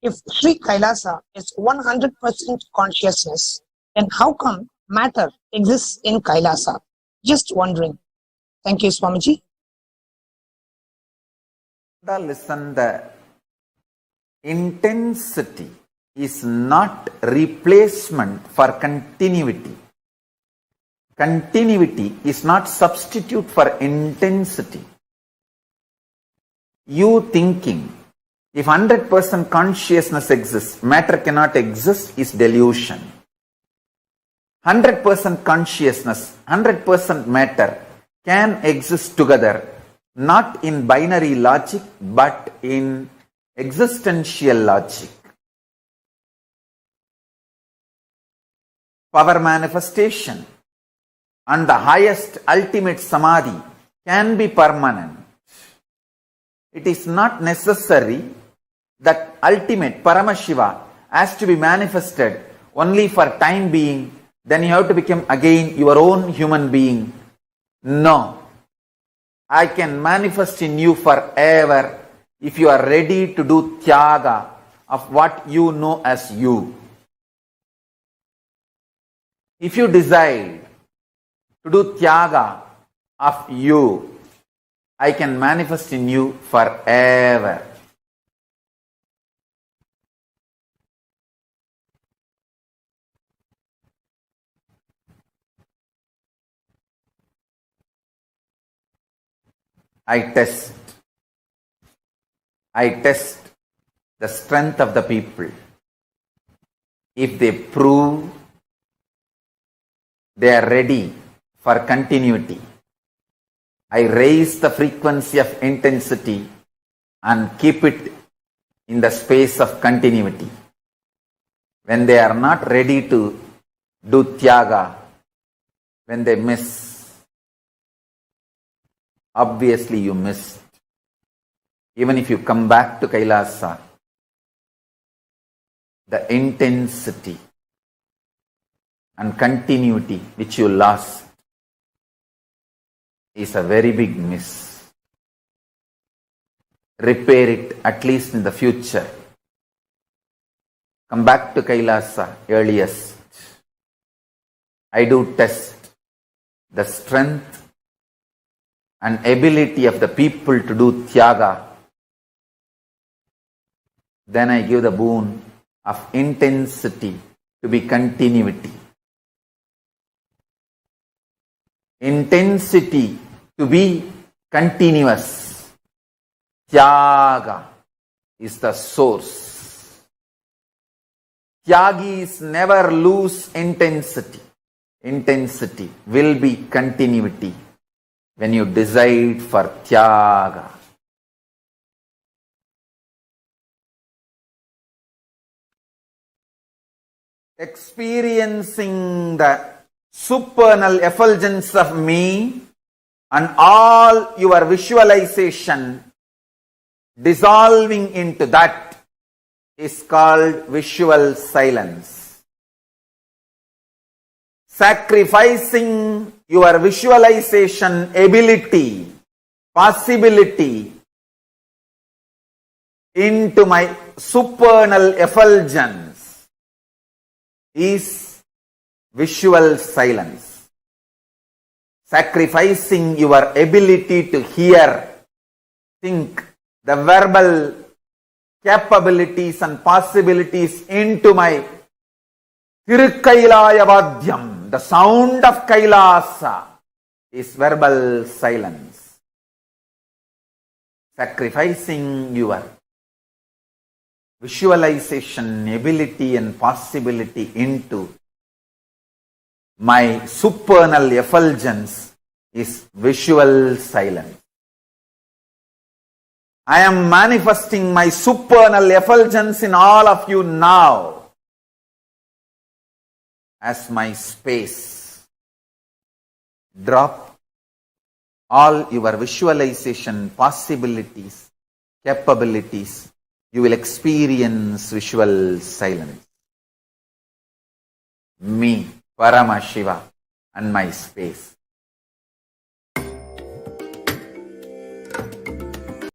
If Sri Kailasa is 100% consciousness, then how come matter exists in Kailasa? Just wondering. Thank you, Swamiji. Listen, the intensity is not replacement for continuity. Continuity is not substitute for intensity. You thinking, if 100% consciousness exists, matter cannot exist is delusion. 100% consciousness, 100% matter can exist together, not in binary logic, but in existential logic. Power manifestation and the highest ultimate samadhi can be permanent. It is not necessary that ultimate Paramashiva has to be manifested only for time being, then you have to become again your own human being. No. I can manifest in you forever if you are ready to do tyaga of what you know as you. If you decide to do tyaga of you, I can manifest in you forever. I test the strength of the people. If they prove they are ready for continuity, I raise the frequency of intensity and keep it in the space of continuity. When they are not ready to do tyaga, when they miss, obviously you missed. Even if you come back to Kailasa, the intensity and continuity which you lost is a very big miss. Repair it at least in the future. Come back to Kailasa earliest. I do test the strength and ability of the people to do tyaga. Then I give the boon of intensity to be continuity. Intensity to be continuous. Tyaga is the source. Tyagis never lose intensity. Intensity will be continuity when you decide for tyaga. Experiencing the supernal effulgence of me and all your visualization dissolving into that is called visual silence. Sacrificing your visualization ability, possibility into my supernal effulgence is visual silence. Sacrificing your ability to hear, think, the verbal capabilities and possibilities into my Tirukailaya Vadyam, the sound of Kailasa, is verbal silence. Sacrificing your visualization ability and possibility into my supernal effulgence is visual silence. I am manifesting my supernal effulgence in all of you now as my space. Drop all your visualization possibilities, capabilities. You will experience visual silence. Me, Paramashiva, and my space.